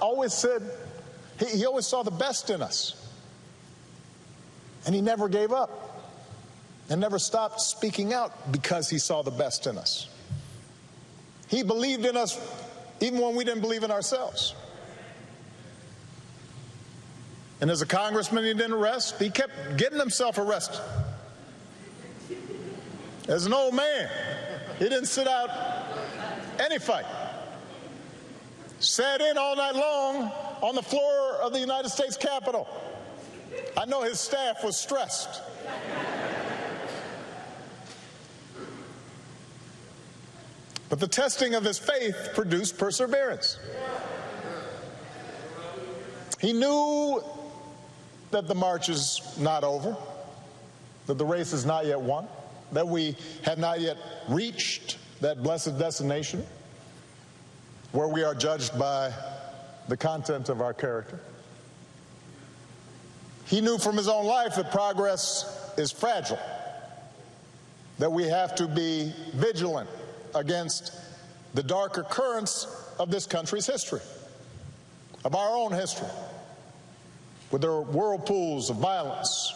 always said, he always saw the best in us. And he never gave up and never stopped speaking out because he saw the best in us. He believed in us even when we didn't believe in ourselves. And as a congressman, he didn't rest. He kept getting himself arrested. As an old man, he didn't sit out any fight. Sat in all night long on the floor of the United States Capitol. I know his staff was stressed. But the testing of his faith produced perseverance. He knew that the march is not over, that the race is not yet won, that we have not yet reached that blessed destination where we are judged by the content of our character. He knew from his own life that progress is fragile, that we have to be vigilant against the darker currents of this country's history, of our own history, with their whirlpools of violence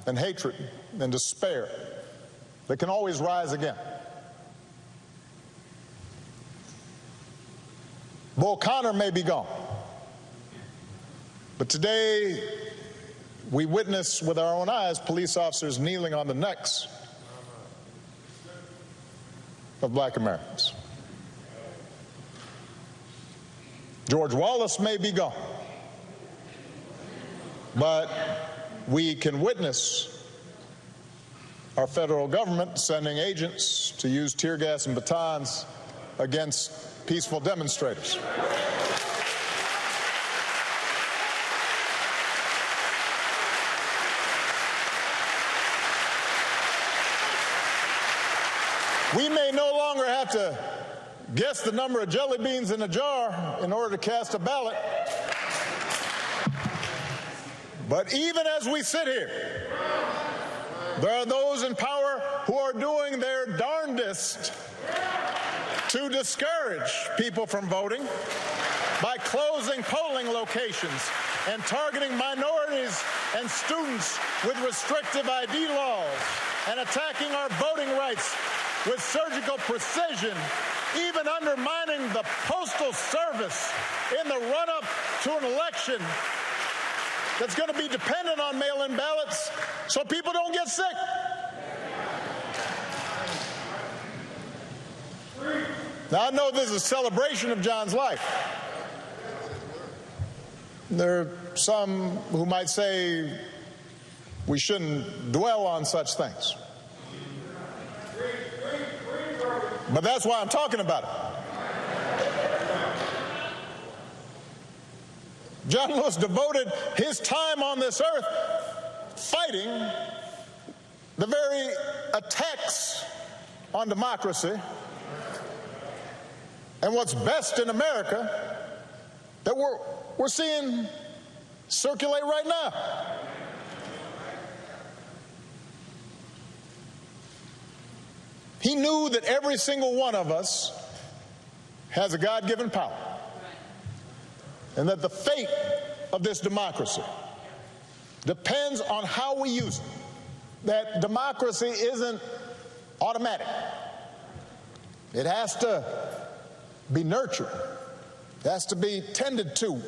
and hatred and despair that can always rise again. Bull Connor may be gone, but today we witness with our own eyes police officers kneeling on the necks of black Americans. George Wallace may be gone, but we can witness our federal government sending agents to use tear gas and batons against peaceful demonstrators. We may no longer have to guess the number of jelly beans in a jar in order to cast a ballot. But even as we sit here, there are those in power who are doing their darndest to discourage people from voting by closing polling locations and targeting minorities and students with restrictive ID laws and attacking our voting rights with surgical precision, even undermining the Postal Service in the run-up to an election that's going to be dependent on mail-in ballots so people don't get sick. Now, I know this is a celebration of John's life. There are some who might say we shouldn't dwell on such things. But that's why I'm talking about it. John Lewis devoted his time on this earth fighting the very attacks on democracy and what's best in America that we're seeing circulate right now. He knew that every single one of us has a God-given power, and that the fate of this democracy depends on how we use it. That democracy isn't automatic. It has to be nurtured. It has to be tended to.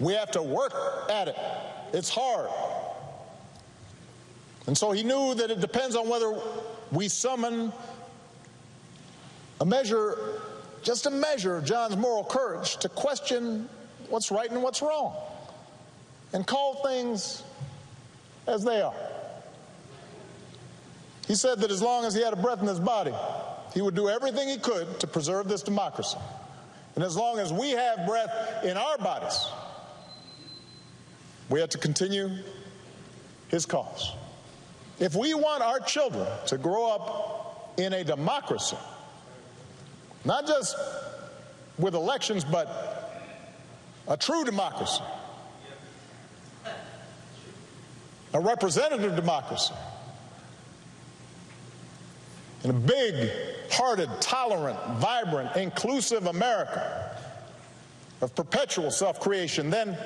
We have to work at it. It's hard. And so he knew that it depends on whether we summon a measure, just a measure of John's moral courage to question what's right and what's wrong and call things as they are. He said that as long as he had a breath in his body, he would do everything he could to preserve this democracy. And as long as we have breath in our bodies, we have to continue his cause. If we want our children to grow up in a democracy, not just with elections, but a true democracy, a representative democracy, in a big-hearted, tolerant, vibrant, inclusive America, of perpetual self-creation, then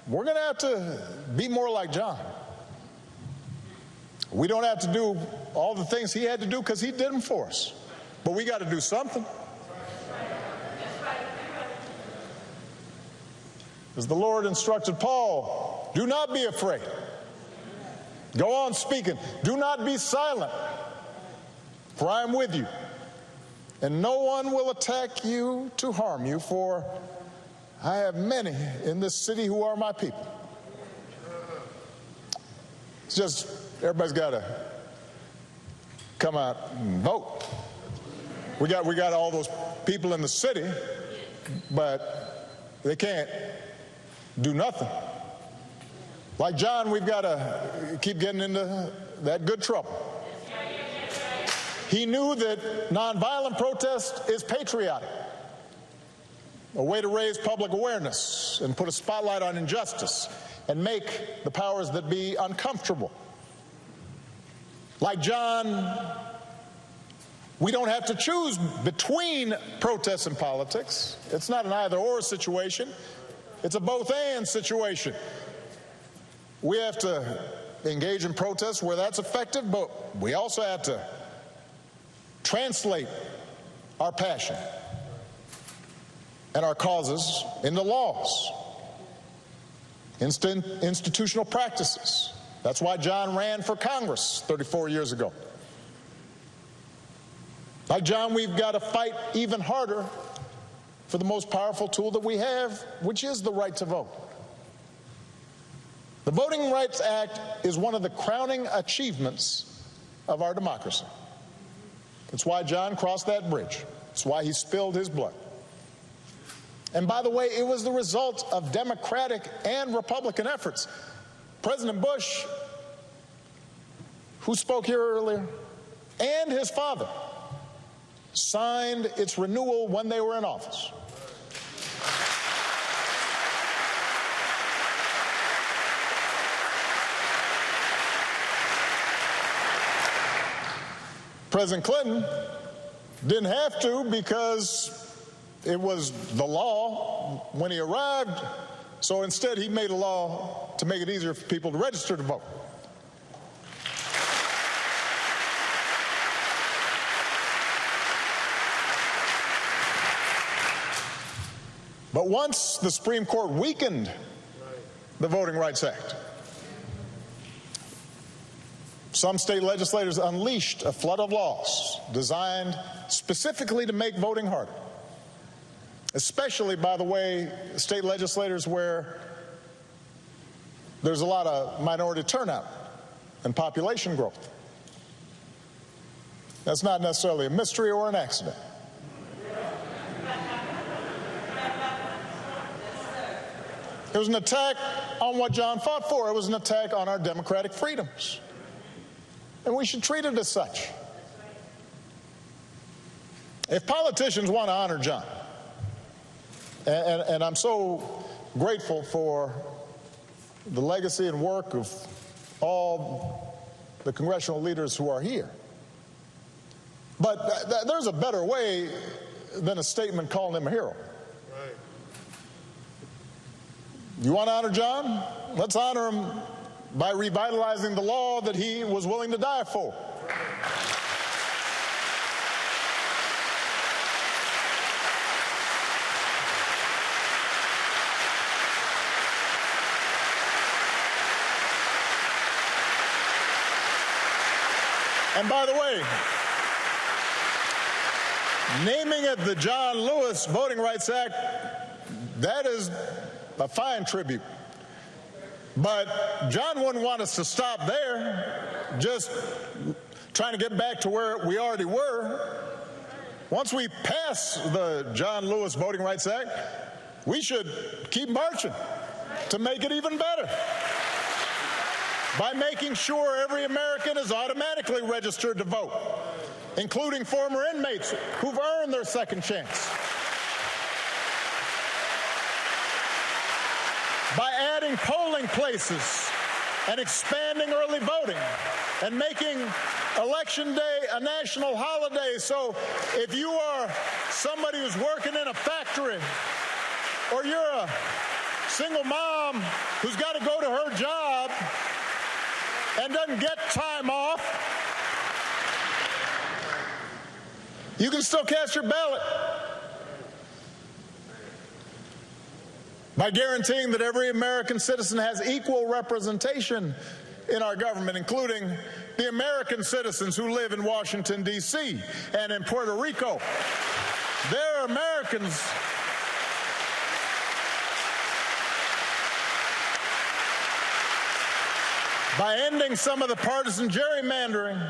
we're going to have to be more like John. We don't have to do all the things he had to do because he did them for us. But we got to do something. As the Lord instructed Paul, do not be afraid. Go on speaking. Do not be silent, for I am with you. And no one will attack you to harm you, for I have many in this city who are my people. It's just everybody's got to come out and vote. We got all those people in the city, but they can't do nothing. Like John, we've got to keep getting into that good trouble. He knew that nonviolent protest is patriotic, a way to raise public awareness and put a spotlight on injustice and make the powers that be uncomfortable. Like John, we don't have to choose between protests and politics. It's not an either-or situation. It's a both-and situation. We have to engage in protests where that's effective, but we also have to translate our passion and our causes into laws, institutional practices. That's why John ran for Congress 34 years ago. Like John, we've got to fight even harder for the most powerful tool that we have, which is the right to vote. The Voting Rights Act is one of the crowning achievements of our democracy. It's why John crossed that bridge. It's why he spilled his blood. And by the way, it was the result of Democratic and Republican efforts. President Bush, who spoke here earlier, and his father signed its renewal when they were in office. President Clinton didn't have to because it was the law when he arrived, so instead he made a law to make it easier for people to register to vote. But once the Supreme Court weakened the Voting Rights Act, some state legislators unleashed a flood of laws designed specifically to make voting harder, especially, by the way, state legislators where there's a lot of minority turnout and population growth. That's not necessarily a mystery or an accident. It was an attack on what John fought for. It was an attack on our democratic freedoms. And we should treat it as such. If politicians want to honor John, and I'm so grateful for the legacy and work of all the congressional leaders who are here, but there's a better way than a statement calling him a hero. Right. You want to honor John? Let's honor him by revitalizing the law that he was willing to die for. And by the way, naming it the John Lewis Voting Rights Act, that is a fine tribute. But John wouldn't want us to stop there, just trying to get back to where we already were. Once we pass the John Lewis Voting Rights Act, we should keep marching to make it even better by making sure every American is automatically registered to vote, including former inmates who've earned their second chance. By adding polling places and expanding early voting and making Election Day a national holiday. So if you are somebody who's working in a factory or you're a single mom who's got to go to her job and doesn't get time off, you can still cast your ballot by guaranteeing that every American citizen has equal representation in our government, including the American citizens who live in Washington, D.C. and in Puerto Rico. They're Americans. By ending some of the partisan gerrymandering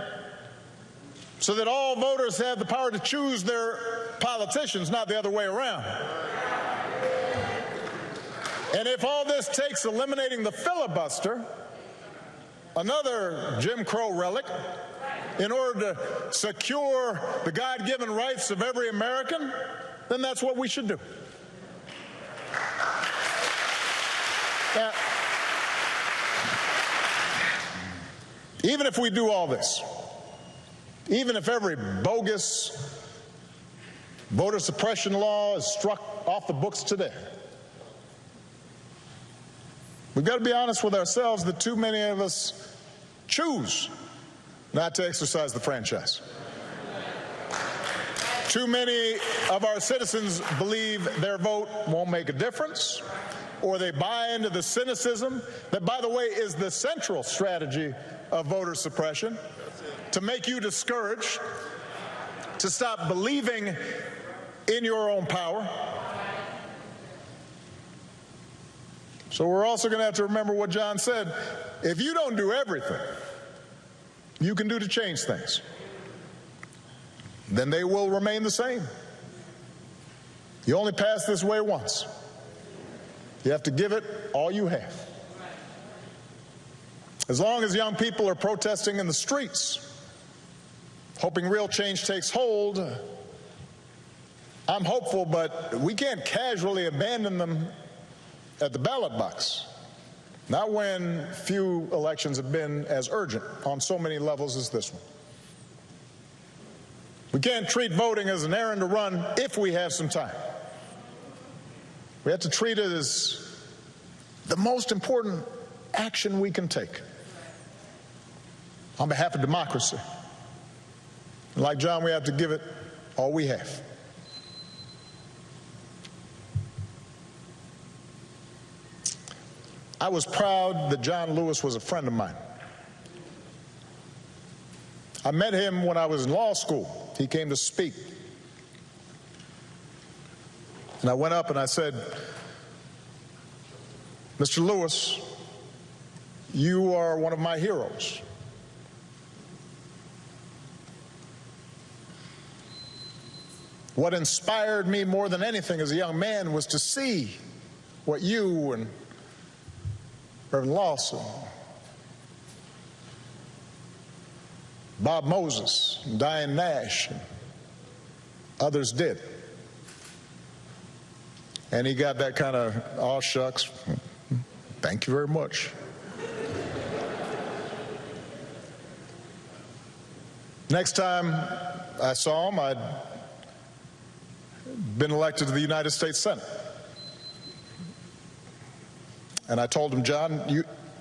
so that all voters have the power to choose their politicians, not the other way around. And if all this takes eliminating the filibuster, another Jim Crow relic, in order to secure the God-given rights of every American, then that's what we should do. Now, even if we do all this, even if every bogus voter suppression law is struck off the books today, we've got to be honest with ourselves that too many of us choose not to exercise the franchise. Too many of our citizens believe their vote won't make a difference, or they buy into the cynicism that, by the way, is the central strategy of voter suppression, to make you discouraged, to stop believing in your own power. So we're also going to have to remember what John said. If you don't do everything you can do to change things, then they will remain the same. You only pass this way once. You have to give it all you have. As long as young people are protesting in the streets, hoping real change takes hold, I'm hopeful, but we can't casually abandon them at the ballot box. Not when few elections have been as urgent on so many levels as this one. We can't treat voting as an errand to run if we have some time. We have to treat it as the most important action we can take on behalf of democracy. And like John, we have to give it all we have. I was proud that John Lewis was a friend of mine. I met him when I was in law school. He came to speak. And I went up and I said, Mr. Lewis, you are one of my heroes. What inspired me more than anything as a young man was to see what you and Reverend Lawson, Bob Moses, and Diane Nash, and others did. And he got that kind of, aw shucks, thank you very much. Next time I saw him, I'd been elected to the United States Senate. And I told him, John,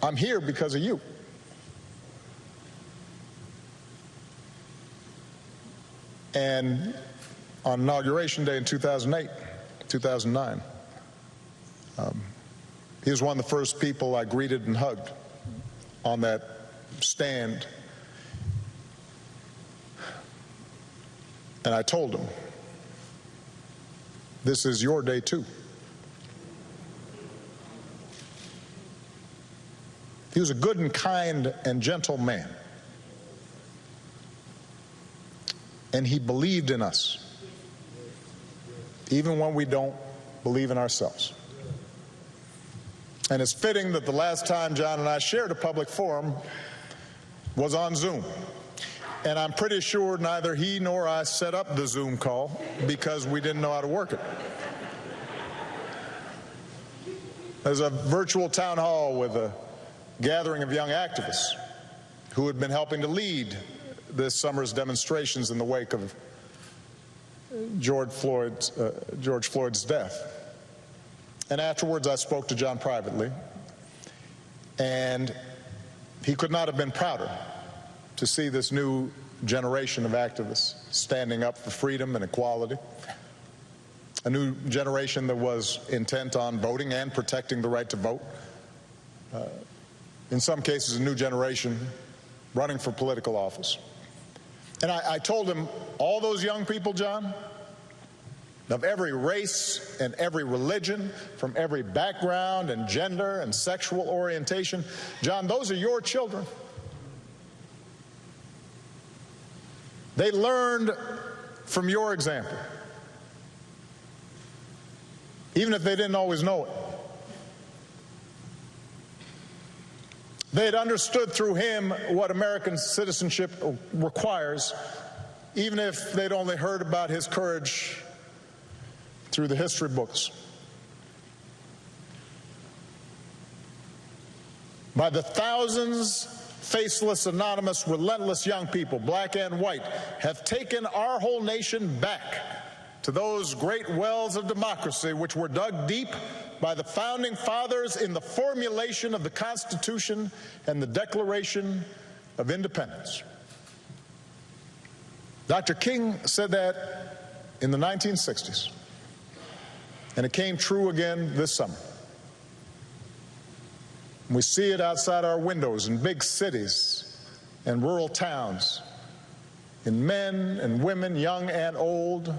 I'm here because of you. And on Inauguration Day in 2009, he was one of the first people I greeted and hugged on that stand. And I told him, this is your day too. He was a good and kind and gentle man. And he believed in us, even when we don't believe in ourselves. And it's fitting that the last time John and I shared a public forum was on Zoom. And I'm pretty sure neither he nor I set up the Zoom call because we didn't know how to work it. There's a virtual town hall with a gathering of young activists who had been helping to lead this summer's demonstrations in the wake of George Floyd's death. And afterwards, I spoke to John privately, and he could not have been prouder to see this new generation of activists standing up for freedom and equality, a new generation that was intent on voting and protecting the right to vote, in some cases a new generation running for political office. And I told him, all those young people, John, of every race and every religion, from every background and gender and sexual orientation, John, those are your children. They learned from your example, even if they didn't always know it. They had understood through him what American citizenship requires, even if they'd only heard about his courage through the history books. By the thousands, faceless, anonymous, relentless young people, black and white, have taken our whole nation back to those great wells of democracy which were dug deep by the founding fathers in the formulation of the Constitution and the Declaration of Independence. Dr. King said that in the 1960s, and it came true again this summer. We see it outside our windows in big cities and rural towns, in men and women, young and old,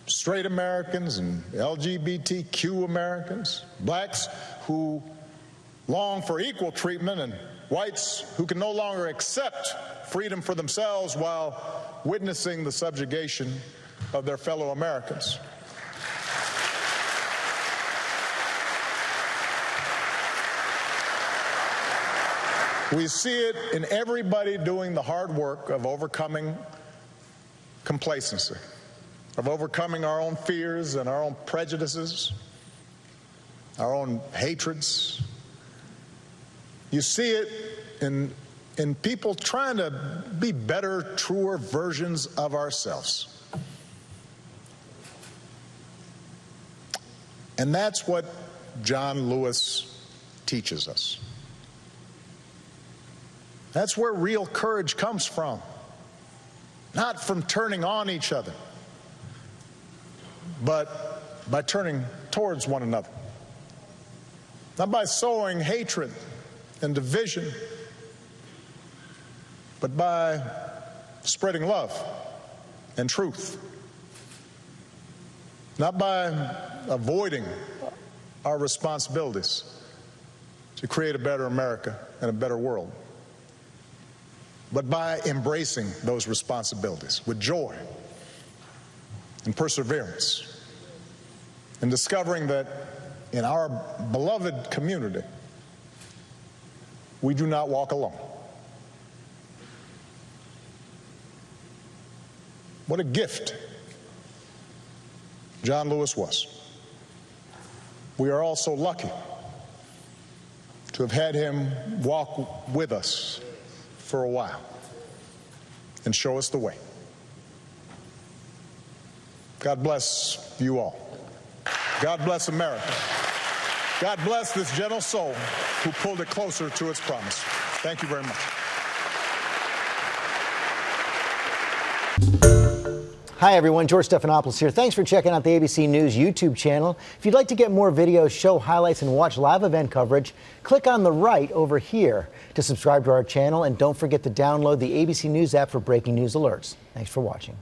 straight Americans and LGBTQ Americans, blacks who long for equal treatment, and whites who can no longer accept freedom for themselves while witnessing the subjugation of their fellow Americans. We see it in everybody doing the hard work of overcoming complacency, of overcoming our own fears and our own prejudices, our own hatreds. You see it in people trying to be better, truer versions of ourselves. And that's what John Lewis teaches us. That's where real courage comes from. Not from turning on each other, but by turning towards one another. Not by sowing hatred and division, but by spreading love and truth. Not by avoiding our responsibilities to create a better America and a better world, but by embracing those responsibilities with joy and perseverance, and discovering that in our beloved community, we do not walk alone. What a gift John Lewis was. We are all so lucky to have had him walk with us for a while and show us the way. God bless you all. God bless America. God bless this gentle soul who pulled it closer to its promise. Thank you very much. Hi everyone, George Stephanopoulos here. Thanks for checking out the ABC News YouTube channel. If you'd like to get more videos, show highlights, and watch live event coverage, click on the right over here to subscribe to our channel, and don't forget to download the ABC News app for breaking news alerts. Thanks for watching.